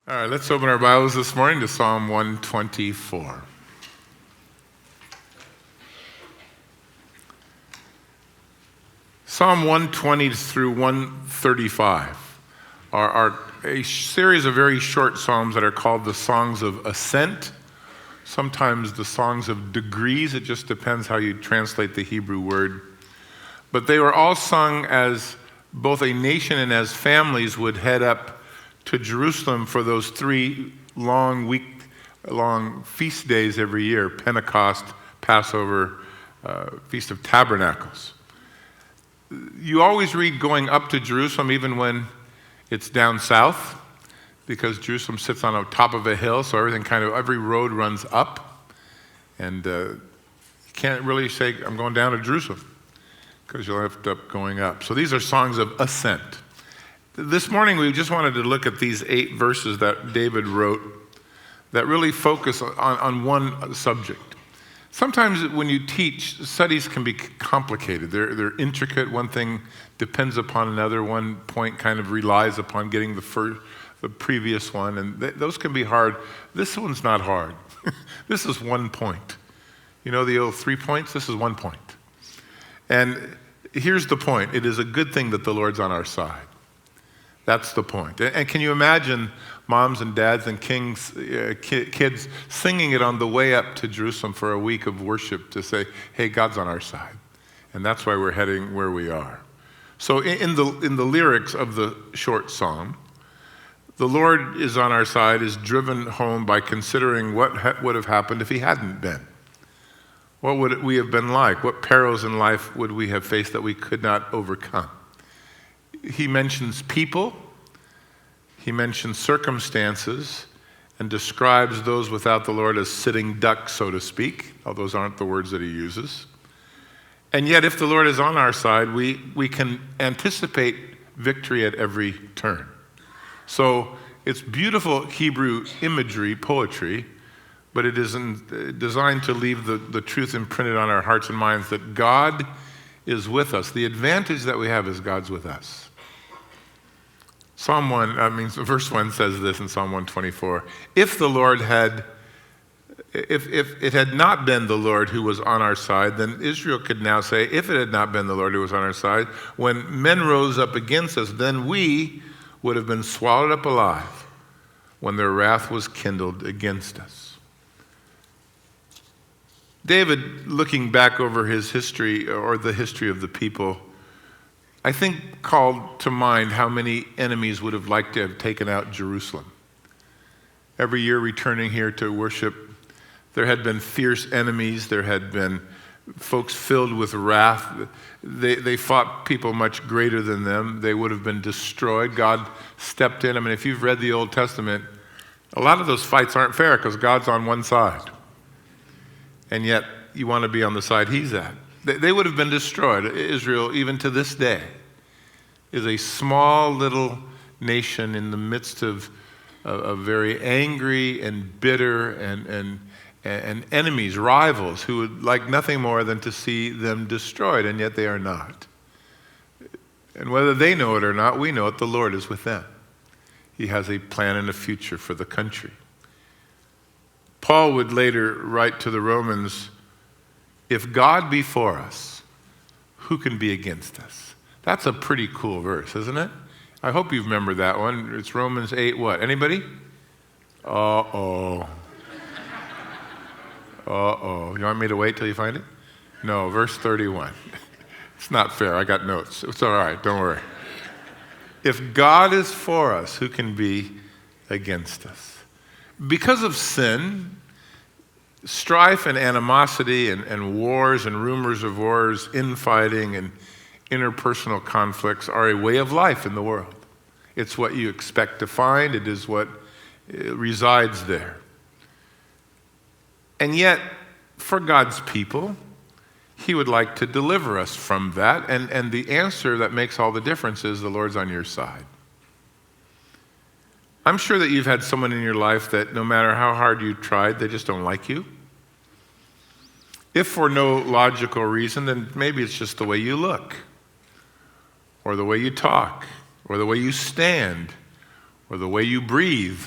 All right, let's open our Bibles this morning to Psalm 124. Psalm 120 through 135 are a series of very short psalms that are called the Songs of Ascent, sometimes the Songs of Degrees. It just depends how you translate the Hebrew word. But they were all sung as both a nation and as families would head up to Jerusalem for those 3 week-long feast days every year: Pentecost, Passover, Feast of Tabernacles. You always read going up to Jerusalem even when it's down south, because Jerusalem sits on the top of a hill, so every road runs up, and you can't really say, I'm going down to Jerusalem, because you'll have to up going up. So these are songs of ascent. This morning, we just wanted to look at these 8 verses that David wrote that really focus on one subject. Sometimes when you teach, studies can be complicated. They're intricate. One thing depends upon another. One point kind of relies upon getting the previous one, and those can be hard. This one's not hard. This is 1 point. You know the old 3 points? This is 1 point. And here's the point. It is a good thing that the Lord's on our side. That's the point. And can you imagine moms and dads and kids singing it on the way up to Jerusalem for a week of worship to say, hey, God's on our side. And that's why we're heading where we are. So in the lyrics of the short psalm, the Lord is on our side is driven home by considering what would have happened if he hadn't been. What would we have been like? What perils in life would we have faced that we could not overcome? He mentions people, he mentions circumstances, and describes those without the Lord as sitting ducks, so to speak, although those aren't the words that he uses. And yet, if the Lord is on our side, we can anticipate victory at every turn. So it's beautiful Hebrew imagery, poetry, but it isn't designed to leave the truth imprinted on our hearts and minds that God is with us. The advantage that we have is God's with us. Verse 1 says this in Psalm 124. If it had not been the Lord who was on our side, then Israel could now say, if it had not been the Lord who was on our side, when men rose up against us, then we would have been swallowed up alive when their wrath was kindled against us. David, looking back over his history, or the history of the people, I think called to mind how many enemies would have liked to have taken out Jerusalem. Every year returning here to worship, there had been fierce enemies. There had been folks filled with wrath. They fought people much greater than them. They would have been destroyed. God stepped in. If you've read the Old Testament, a lot of those fights aren't fair because God's on one side. And yet, you want to be on the side he's at. They would have been destroyed. Israel, even to this day, is a small little nation in the midst of very angry and bitter and enemies, rivals, who would like nothing more than to see them destroyed, and yet they are not. And whether they know it or not, we know it, the Lord is with them. He has a plan and a future for the country. Paul would later write to the Romans, if God be for us, who can be against us? That's a pretty cool verse, isn't it? I hope you remember that one. It's Romans 8 what? Anybody? Uh-oh. You want me to wait till you find it? No, verse 31. It's not fair. I got notes. It's all right. Don't worry. If God is for us, who can be against us? Because of sin, strife and animosity and wars and rumors of wars, infighting and interpersonal conflicts are a way of life in the world. It's what you expect to find. It is what resides there. And yet, for God's people, he would like to deliver us from that. And the answer that makes all the difference is the Lord's on your side. I'm sure that you've had someone in your life that no matter how hard you tried, they just don't like you. If for no logical reason, then maybe it's just the way you look, or the way you talk, or the way you stand, or the way you breathe,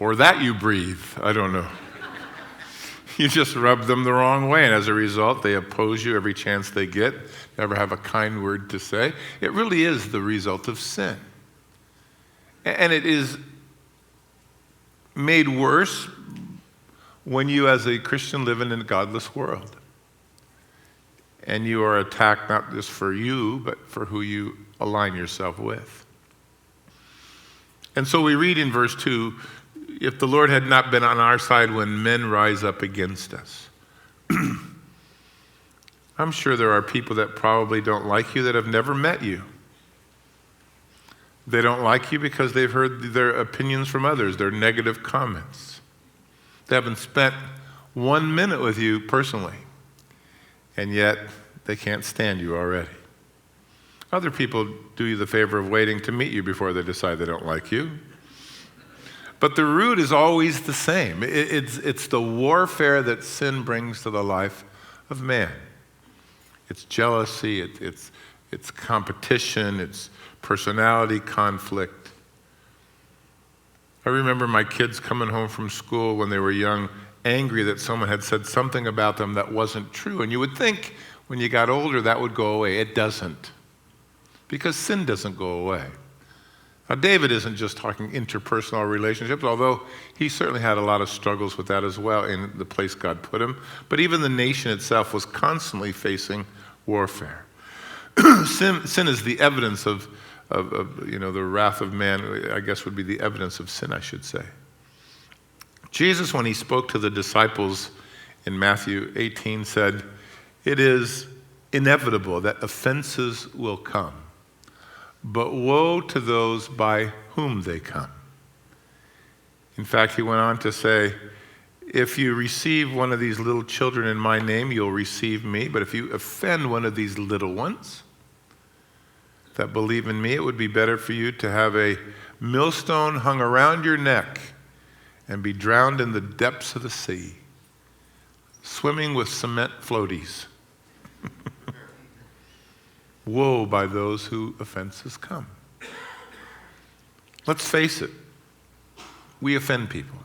or that you breathe. I don't know. You just rub them the wrong way, and as a result, they oppose you every chance they get, never have a kind word to say. It really is the result of sin. And it is made worse when you, as a Christian, live in a godless world. And you are attacked not just for you, but for who you align yourself with. And so we read in verse 2, if the Lord had not been on our side when men rise up against us. I'm sure there are people that probably don't like you that have never met you. They don't like you because they've heard their opinions from others, their negative comments. They haven't spent 1 minute with you personally, and yet they can't stand you already. Other people do you the favor of waiting to meet you before they decide they don't like you. But the root is always the same. It's the warfare that sin brings to the life of man. It's jealousy, it's competition, it's personality conflict. I remember my kids coming home from school when they were young, angry that someone had said something about them that wasn't true. And you would think when you got older that would go away. It doesn't. Because sin doesn't go away. Now, David isn't just talking interpersonal relationships, although he certainly had a lot of struggles with that as well in the place God put him. But even the nation itself was constantly facing warfare. Sin is the evidence of the wrath of man, I guess would be the evidence of sin, I should say. Jesus, when he spoke to the disciples in Matthew 18, said, "It is inevitable that offenses will come, but woe to those by whom they come." In fact, he went on to say, if you receive one of these little children in my name, you'll receive me. But if you offend one of these little ones that believe in me, it would be better for you to have a millstone hung around your neck and be drowned in the depths of the sea, swimming with cement floaties. Woe by those who offenses come. Let's face it, we offend people.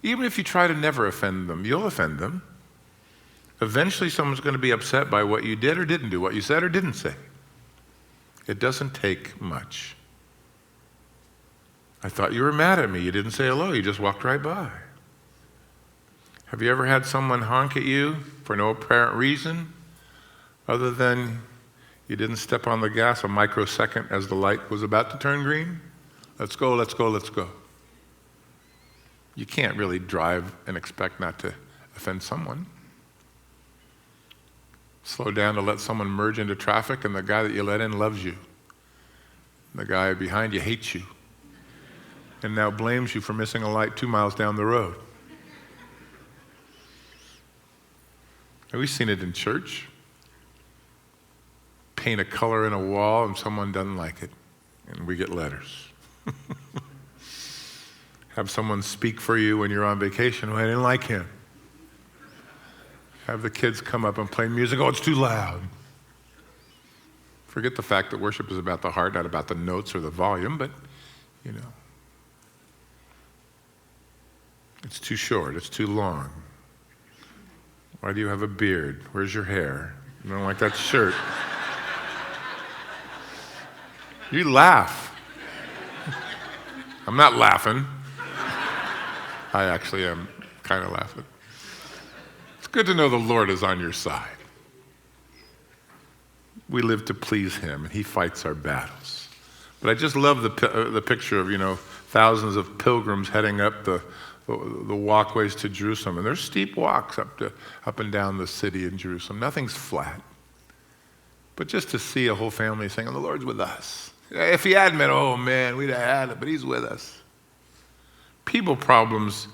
Even if you try to never offend them, you'll offend them. Eventually someone's going to be upset by what you did or didn't do, what you said or didn't say. It doesn't take much. I thought you were mad at me. You didn't say hello. You just walked right by. Have you ever had someone honk at you for no apparent reason other than you didn't step on the gas a microsecond as the light was about to turn green? Let's go, let's go, let's go. You can't really drive and expect not to offend someone. Slow down to let someone merge into traffic, and the guy that you let in loves you. The guy behind you hates you and now blames you for missing a light 2 miles down the road. Have we seen it in church? Paint a color in a wall and someone doesn't like it, and we get letters. Have someone speak for you when you're on vacation. Well, I didn't like him. Have the kids come up and play music. Oh, it's too loud. Forget the fact that worship is about the heart, not about the notes or the volume, but, it's too short, it's too long. Why do you have a beard? Where's your hair? You don't like that shirt. You laugh. I'm not laughing. I actually am kind of laughing. It's good to know the Lord is on your side. We live to please him, and he fights our battles. But I just love the picture of, thousands of pilgrims heading up the walkways to Jerusalem. And there's steep walks up and down the city in Jerusalem. Nothing's flat. But just to see a whole family saying, the Lord's with us. If he hadn't been, oh man, we'd have had it, but he's with us. People problems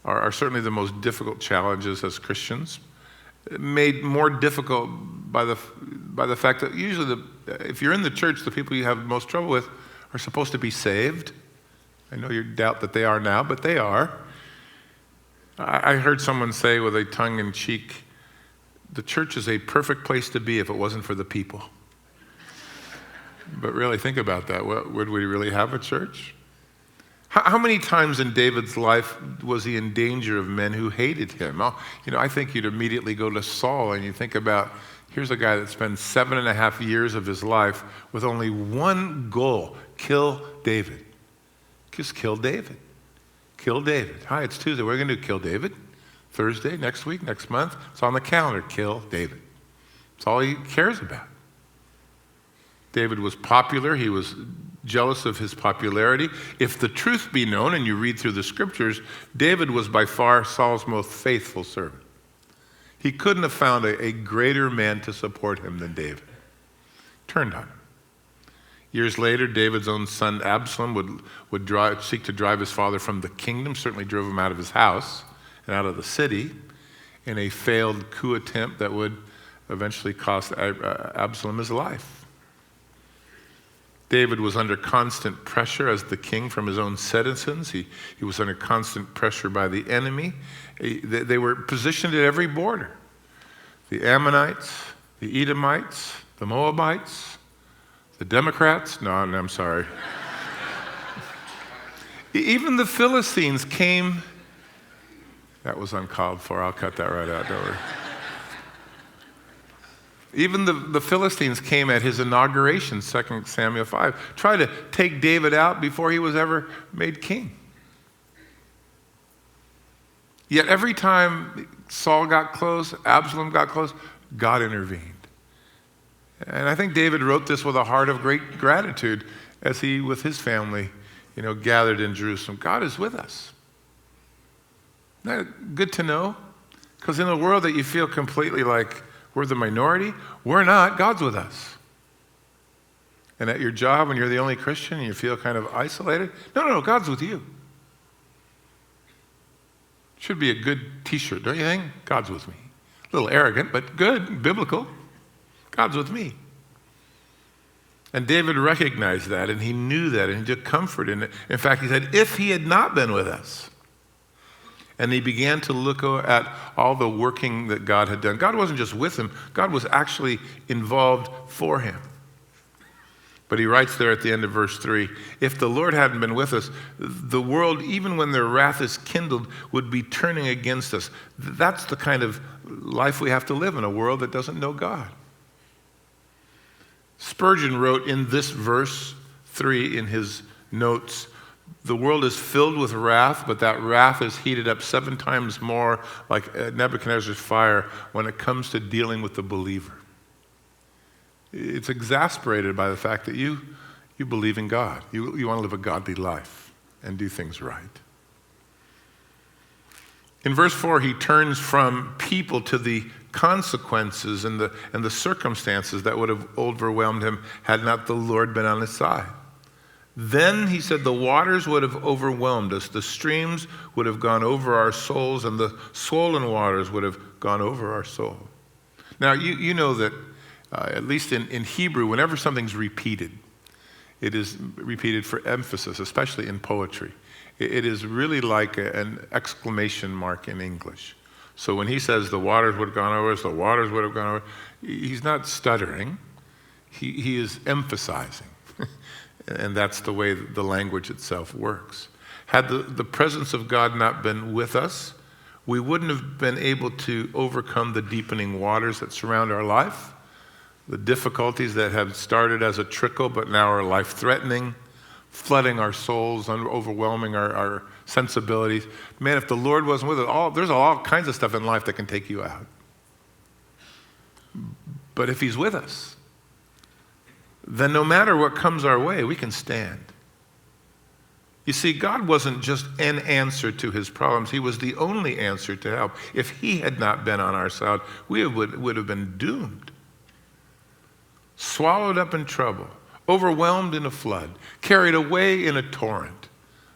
are certainly the most difficult challenges as Christians, made more difficult by the fact that usually if you're in the church, the people you have most trouble with are supposed to be saved. I know you doubt that they are now, but they are. I heard someone say with a tongue-in-cheek, the church is a perfect place to be if it wasn't for the people. But really think about that. Would we really have a church? How many times in David's life was he in danger of men who hated him? Oh, I think you'd immediately go to Saul and you think about, here's a guy that spends 7.5 years of his life with only one goal: kill David. Just kill David. Kill David. Hi, it's Tuesday. What are we going to do? Kill David? Thursday, next week, next month? It's on the calendar. Kill David. That's all he cares about. David was popular. He was jealous of his popularity. If the truth be known, and you read through the scriptures, David was by far Saul's most faithful servant. He couldn't have found a greater man to support him than David. Turned on him. Years later, David's own son Absalom would seek to drive his father from the kingdom, certainly drove him out of his house and out of the city in a failed coup attempt that would eventually cost Absalom his life. David was under constant pressure as the king from his own citizens. He was under constant pressure by the enemy. They were positioned at every border. The Ammonites, the Edomites, the Moabites, the Democrats. No, I'm sorry. Even the Philistines came. That was uncalled for. I'll cut that right out, don't worry. Even the Philistines came at his inauguration, 2 Samuel 5, try to take David out before he was ever made king. Yet every time Saul got close, Absalom got close, God intervened. And I think David wrote this with a heart of great gratitude as he, with his family, gathered in Jerusalem. God is with us. Isn't that good to know? Because in a world that you feel completely like we're the minority, we're not. God's with us. And at your job, when you're the only Christian and you feel kind of isolated, no, God's with you. Should be a good t-shirt, don't you think? God's with me. A little arrogant, but good, biblical. God's with me. And David recognized that, and he knew that, and he took comfort in it. In fact, he said, if he had not been with us, and he began to look at all the working that God had done. God wasn't just with him, God was actually involved for him. But he writes there at the end of verse 3, if the Lord hadn't been with us, the world, even when their wrath is kindled, would be turning against us. That's the kind of life we have to live in, a world that doesn't know God. Spurgeon wrote in this verse 3 in his notes, the world is filled with wrath, but that wrath is heated up 7 times more like Nebuchadnezzar's fire when it comes to dealing with the believer. It's exasperated by the fact that you believe in God. You want to live a godly life and do things right. In verse 4, he turns from people to the consequences and the circumstances that would have overwhelmed him had not the Lord been on his side. Then, he said, the waters would have overwhelmed us. The streams would have gone over our souls, and the swollen waters would have gone over our soul. Now, you know that, at least in Hebrew, whenever something's repeated, it is repeated for emphasis, especially in poetry. It is really like an exclamation mark in English. So when he says the waters would have gone over us, the waters would have gone over, he's not stuttering. He is emphasizing. And that's the way the language itself works. Had the presence of God not been with us, we wouldn't have been able to overcome the deepening waters that surround our life, the difficulties that have started as a trickle but now are life-threatening, flooding our souls, overwhelming our sensibilities. Man, if the Lord wasn't with us, there's all kinds of stuff in life that can take you out. But if he's with us, then no matter what comes our way, we can stand. You see, God wasn't just an answer to his problems. He was the only answer to help. If he had not been on our side, we would have been doomed. Swallowed up in trouble, overwhelmed in a flood, carried away in a torrent.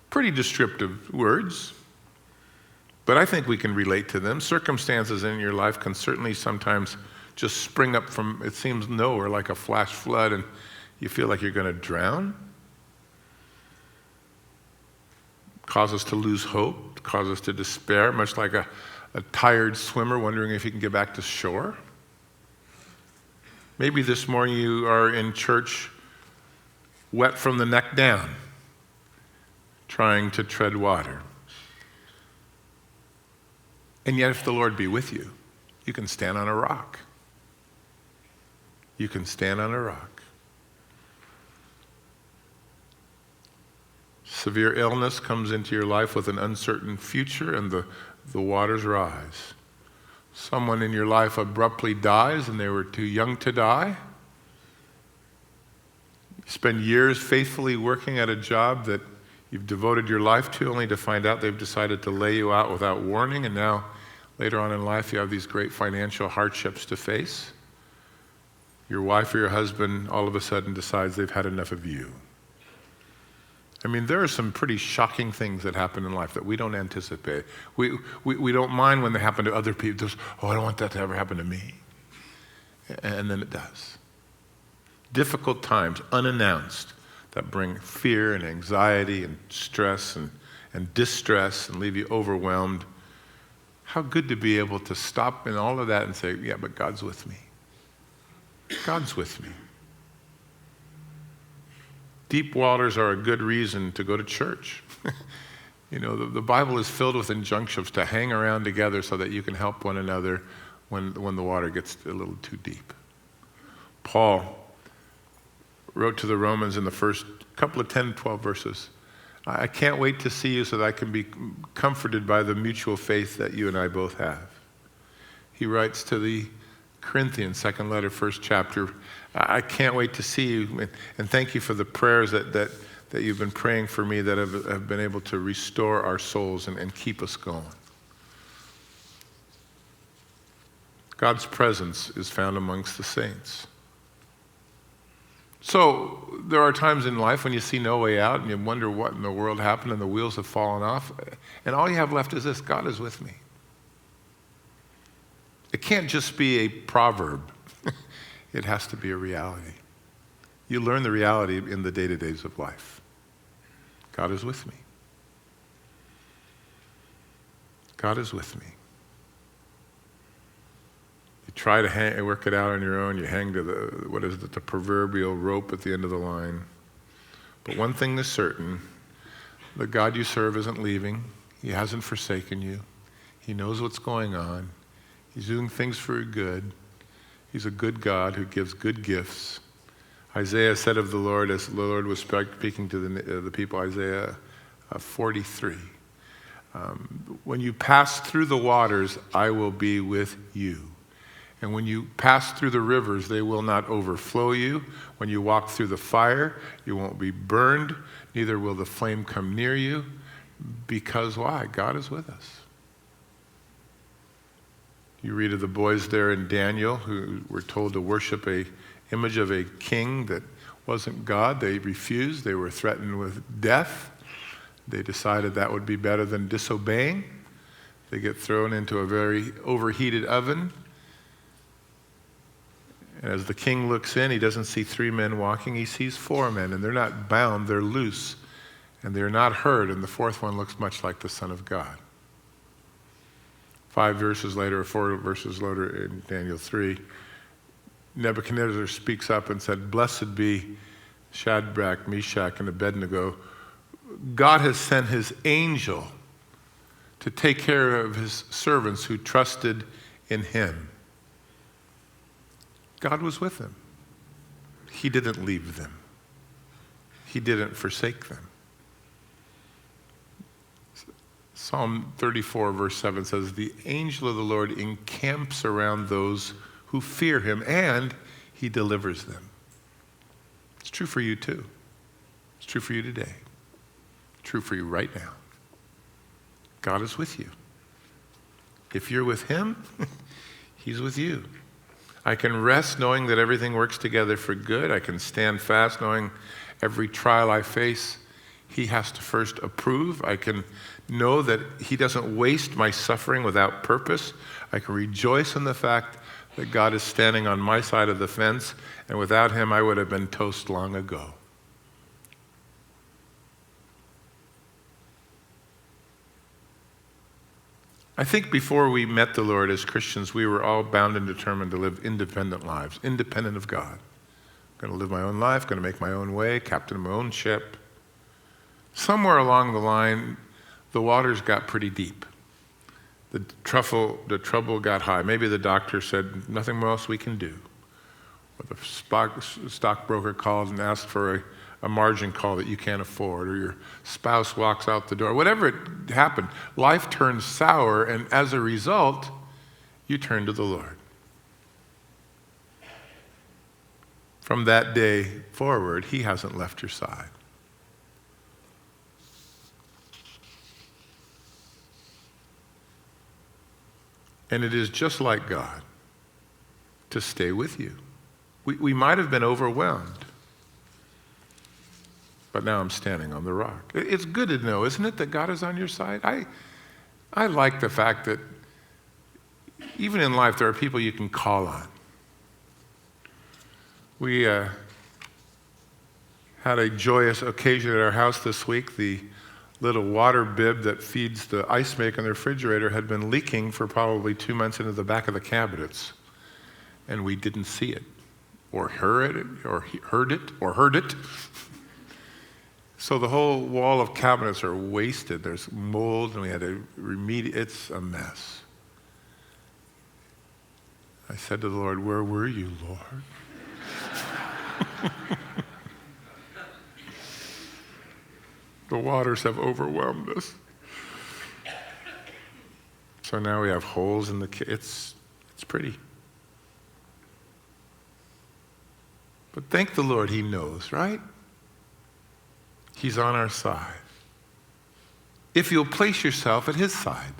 Pretty descriptive words, but I think we can relate to them. Circumstances in your life can certainly sometimes just spring up from, it seems, nowhere, like a flash flood, and you feel like you're going to drown. Cause us to lose hope, cause us to despair, much like a tired swimmer wondering if he can get back to shore. Maybe this morning you are in church wet from the neck down, trying to tread water. And yet if the Lord be with you, you can stand on a rock. You can stand on a rock. Severe illness comes into your life with an uncertain future, and the waters rise. Someone in your life abruptly dies and they were too young to die. You spend years faithfully working at a job that you've devoted your life to, only to find out they've decided to lay you out without warning, and now later on in life you have these great financial hardships to face. Your wife or your husband all of a sudden decides they've had enough of you. I mean, there are some pretty shocking things that happen in life that we don't anticipate. We don't mind when they happen to other people. Just, I don't want that to ever happen to me. And then it does. Difficult times, unannounced, that bring fear and anxiety and stress and distress and leave you overwhelmed. How good to be able to stop in all of that and say, yeah, but God's with me. God's with me. Deep waters are a good reason to go to church. You know, the Bible is filled with injunctions to hang around together so that you can help one another when the water gets a little too deep. Paul wrote to the Romans in the first couple of 10, 12 verses, I can't wait to see you so that I can be comforted by the mutual faith that you and I both have. He writes to the Corinthians, second letter, first chapter, I can't wait to see you, and thank you for the prayers that you've been praying for me that have been able to restore our souls and keep us going. God's presence is found amongst the saints. So there are times in life when you see no way out and you wonder what in the world happened and the wheels have fallen off, and all you have left is this: God is with me. It can't just be a proverb. It has to be a reality. You learn the reality in the day-to-days of life. God is with me. God is with me. You try to work it out on your own. You hang to the proverbial rope at the end of the line. But one thing is certain, the God you serve isn't leaving. He hasn't forsaken you. He knows what's going on. He's doing things for your good. He's a good God who gives good gifts. Isaiah said of the Lord, as the Lord was speaking to the people, Isaiah 43, when you pass through the waters, I will be with you. And when you pass through the rivers, they will not overflow you. When you walk through the fire, you won't be burned, neither will the flame come near you. Because why? God is with us. You read of the boys there in Daniel who were told to worship an image of a king that wasn't God. They refused. They were threatened with death. They decided that would be better than disobeying. They get thrown into a very overheated oven. And as the king looks in, he doesn't see 3 men walking. He sees 4 men, and they're not bound. They're loose, and they're not hurt. And the 4th one looks much like the Son of God. 5 verses later, or 4 verses later in Daniel 3, Nebuchadnezzar speaks up and said, "Blessed be Shadrach, Meshach, and Abednego. God has sent his angel to take care of his servants who trusted in him." God was with them. He didn't leave them. He didn't forsake them. Psalm 34, verse 7 says, "The angel of the Lord encamps around those who fear him, and he delivers them." It's true for you too. It's true for you today. It's true for you right now. God is with you. If you're with him, he's with you. I can rest knowing that everything works together for good. I can stand fast knowing every trial I face, he has to first approve. I can know that he doesn't waste my suffering without purpose. I can rejoice in the fact that God is standing on my side of the fence, and without him I would have been toast long ago. I think before we met the Lord as Christians, we were all bound and determined to live independent lives, independent of God. I'm going to live my own life, going to make my own way, captain of my own ship. Somewhere along the line, the waters got pretty deep. The trouble got high. Maybe the doctor said, nothing else we can do. Or the stockbroker called and asked for a margin call that you can't afford, or your spouse walks out the door. Whatever it happened, life turned sour, and as a result, you turn to the Lord. From that day forward, he hasn't left your side. And it is just like God to stay with you. We might have been overwhelmed, but now I'm standing on the rock. It's good to know, isn't it, that God is on your side? I like the fact that even in life there are people you can call on. We had a joyous occasion at our house this week. The little water bib that feeds the ice maker in the refrigerator had been leaking for probably 2 months into the back of the cabinets, and we didn't see it, or heard it. So the whole wall of cabinets are wasted. There's mold, and we had to remediate. It's a mess. I said to the Lord, "Where were you, Lord?" The waters have overwhelmed us. So now we have holes in the it's pretty. But thank the Lord, he knows, right? He's on our side. If you'll place yourself at his side.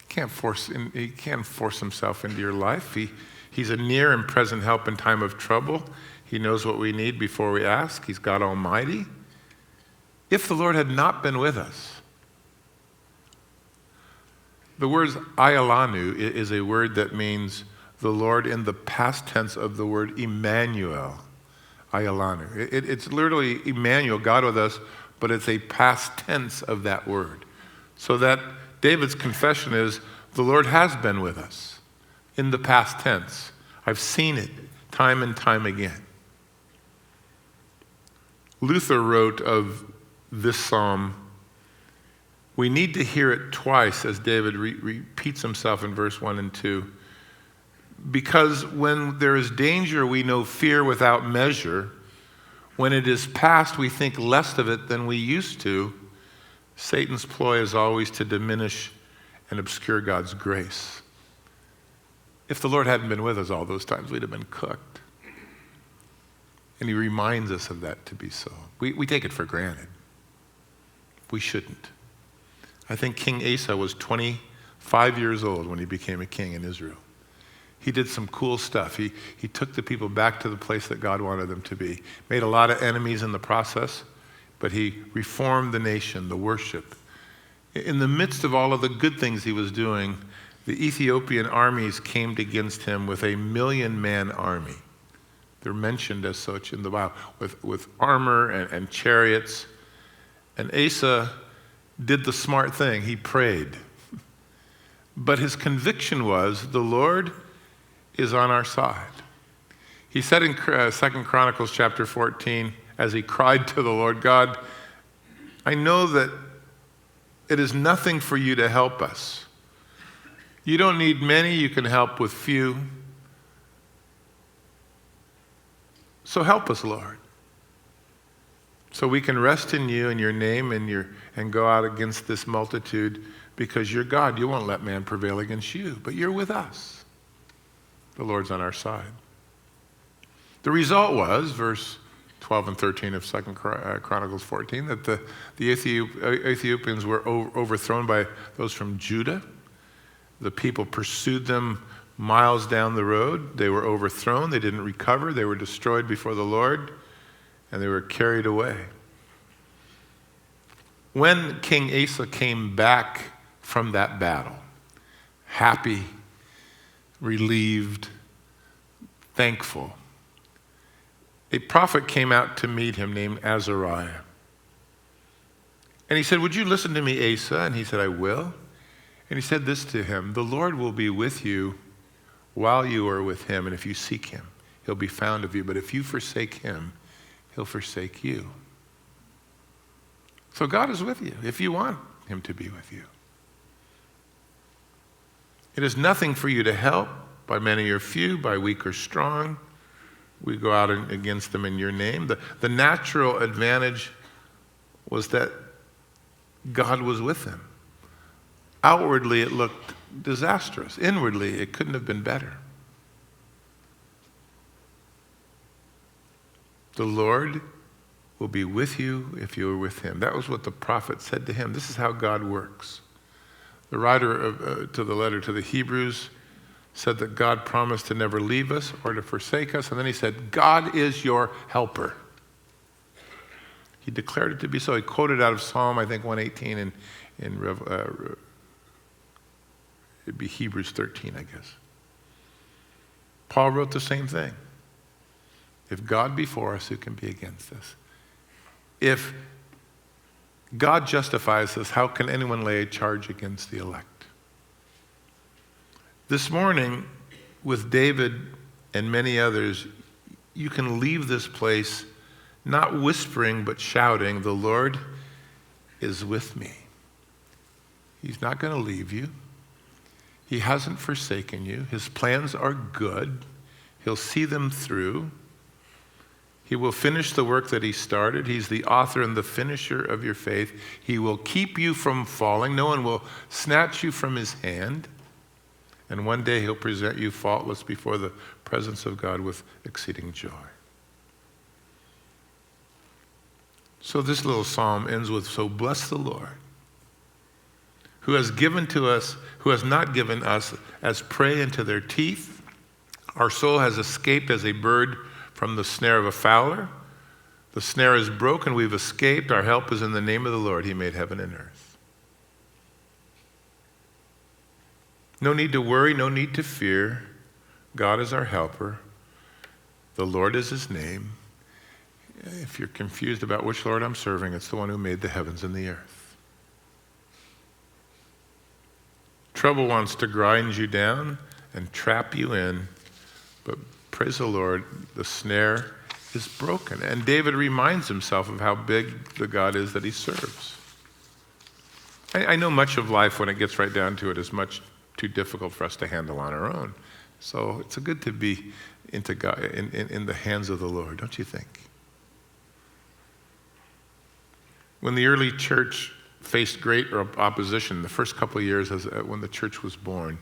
He can't force himself into your life. He's a near and present help in time of trouble. He knows what we need before we ask. He's God Almighty. If the Lord had not been with us, the word ayalanu is a word that means the Lord in the past tense of the word Emmanuel. Ayalanu. It's literally Emmanuel, God with us, but it's a past tense of that word. So that David's confession is, the Lord has been with us in the past tense. I've seen it time and time again. Luther wrote of this psalm, we need to hear it twice, as David repeats himself in verse 1 and 2. Because when there is danger, we know fear without measure. When it is past, we think less of it than we used to. Satan's ploy is always to diminish and obscure God's grace. If the Lord hadn't been with us all those times, we'd have been cooked. And he reminds us of that to be so. We take it for granted. We shouldn't. I think King Asa was 25 years old when he became a king in Israel. He did some cool stuff. He took the people back to the place that God wanted them to be. Made a lot of enemies in the process, but he reformed the nation, the worship. In the midst of all of the good things he was doing, the Ethiopian armies came against him with a 1,000,000-man army. They're mentioned as such in the Bible, with armor and chariots. And Asa did the smart thing. He prayed. But his conviction was, the Lord is on our side. He said in 2 Chronicles chapter 14, as he cried to the Lord, God, I know that it is nothing for you to help us. You don't need many, you can help with few. So help us, Lord, so we can rest in you and your name and go out against this multitude, because you're God. You won't let man prevail against you, but you're with us. The Lord's on our side. The result was, verse 12 and 13 of 2 Chronicles 14, that the Ethiopians were overthrown by those from Judah. The people pursued them miles down the road. They were overthrown. They didn't recover. They were destroyed before the Lord, and they were carried away. When King Asa came back from that battle, happy, relieved, thankful, a prophet came out to meet him named Azariah. And he said, would you listen to me, Asa? And he said, I will. And he said this to him, the Lord will be with you while you are with him, and if you seek him, he'll be found of you. But if you forsake him, he'll forsake you. So God is with you if you want him to be with you. It is nothing for you to help by many or few, by weak or strong. We go out against them in your name. The natural advantage was that God was with them. Outwardly, it looked disastrous. Inwardly, it couldn't have been better. The Lord will be with you if you are with him. That was what the prophet said to him. This is how God works. The writer to the letter to the Hebrews said that God promised to never leave us or to forsake us. And then he said, God is your helper. He declared it to be so. He quoted out of Psalm, I think, 118 it'd be Hebrews 13, I guess. Paul wrote the same thing. If God be for us, who can be against us? If God justifies us, how can anyone lay a charge against the elect? This morning, with David and many others, you can leave this place not whispering, but shouting, the Lord is with me. He's not going to leave you. He hasn't forsaken you. His plans are good. He'll see them through. He will finish the work that he started. He's the author and the finisher of your faith. He will keep you from falling. No one will snatch you from his hand. And one day he'll present you faultless before the presence of God with exceeding joy. So this little psalm ends with, so bless the Lord, who has given to us, who has not given us as prey into their teeth. Our soul has escaped as a bird from the snare of a fowler. The snare is broken, we've escaped. Our help is in the name of the Lord. He made heaven and earth. No need to worry, no need to fear. God is our helper. The Lord is his name. If you're confused about which Lord I'm serving, it's the one who made the heavens and the earth. Trouble wants to grind you down and trap you in, but praise the Lord, the snare is broken. And David reminds himself of how big the God is that he serves. I know much of life, when it gets right down to it, is much too difficult for us to handle on our own. So it's good to be into God, in the hands of the Lord, don't you think? When the early church faced great opposition, the first couple of years when the church was born,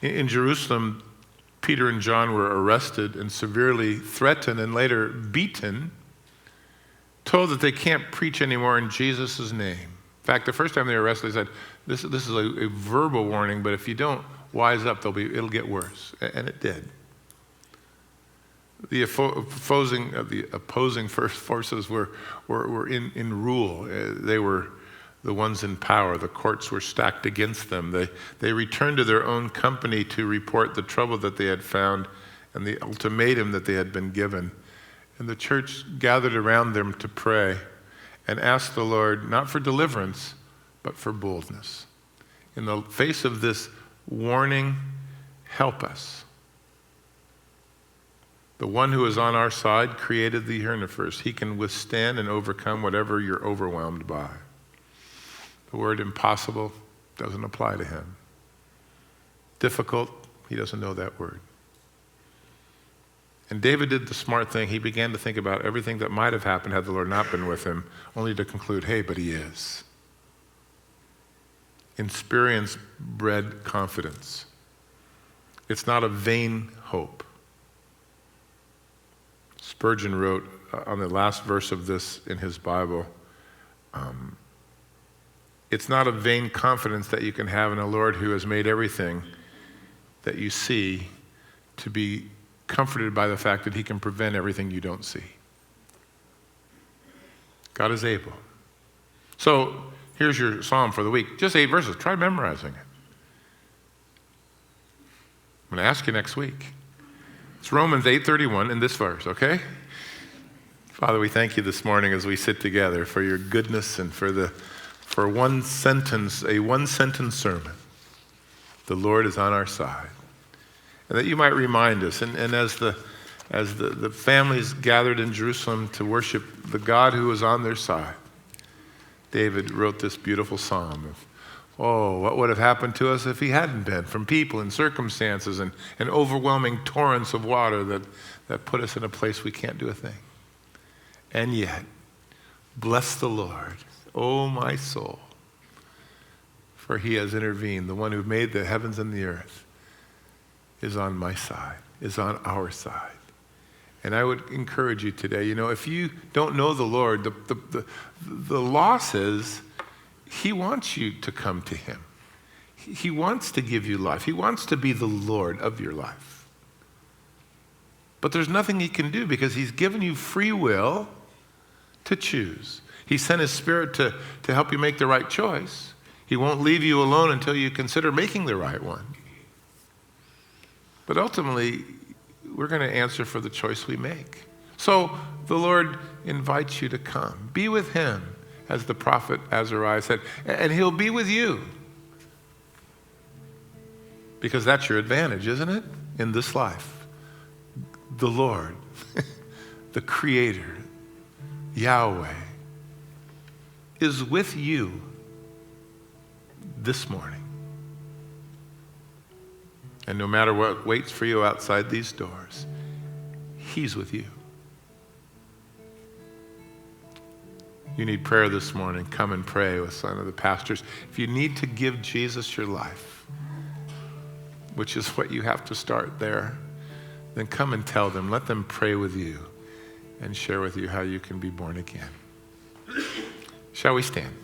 in Jerusalem, Peter and John were arrested and severely threatened and later beaten, told that they can't preach anymore in Jesus' name. In fact, the first time they were arrested, they said, this is a verbal warning, but if you don't wise up, it'll get worse. And it did. The opposing forces were in rule. They were the ones in power. The courts were stacked against them. They returned to their own company to report the trouble that they had found and the ultimatum that they had been given. And the church gathered around them to pray and asked the Lord, not for deliverance, but for boldness. In the face of this warning, help us. The one who is on our side created the universe. He can withstand and overcome whatever you're overwhelmed by. The word impossible doesn't apply to him. Difficult, he doesn't know that word. And David did the smart thing. He began to think about everything that might have happened had the Lord not been with him, only to conclude, hey, but he is. Experience bred confidence. It's not a vain hope. Spurgeon wrote on the last verse of this in his Bible, it's not a vain confidence that you can have in a Lord who has made everything that you see to be comforted by the fact that he can prevent everything you don't see. God is able. So here's your psalm for the week. Just 8 verses. Try memorizing it. I'm going to ask you next week. It's Romans 8:31 in this verse, okay? Father, we thank you this morning as we sit together for your goodness and for a one-sentence sermon. The Lord is on our side. And that you might remind us, and as the families gathered in Jerusalem to worship the God who was on their side, David wrote this beautiful psalm of, oh, what would have happened to us if he hadn't been, from people and circumstances and overwhelming torrents of water that put us in a place we can't do a thing. And yet, bless the Lord, O my soul, for he has intervened. The one who made the heavens and the earth is on my side, is on our side. And I would encourage you today, if you don't know the Lord, the loss is he wants you to come to him. He wants to give you life. He wants to be the Lord of your life. But there's nothing he can do because he's given you free will to choose. He sent his Spirit to help you make the right choice. He won't leave you alone until you consider making the right one. But ultimately, we're going to answer for the choice we make. So the Lord invites you to come. Be with him, as the prophet Azariah said, and he'll be with you. Because that's your advantage, isn't it? In this life. The Lord, the Creator, Yahweh, is with you this morning. And no matter what waits for you outside these doors, he's with you. You need prayer this morning, come and pray with some of the pastors. If you need to give Jesus your life, which is what you have to start there, then come and tell them. Let them pray with you and share with you how you can be born again. Shall we stand?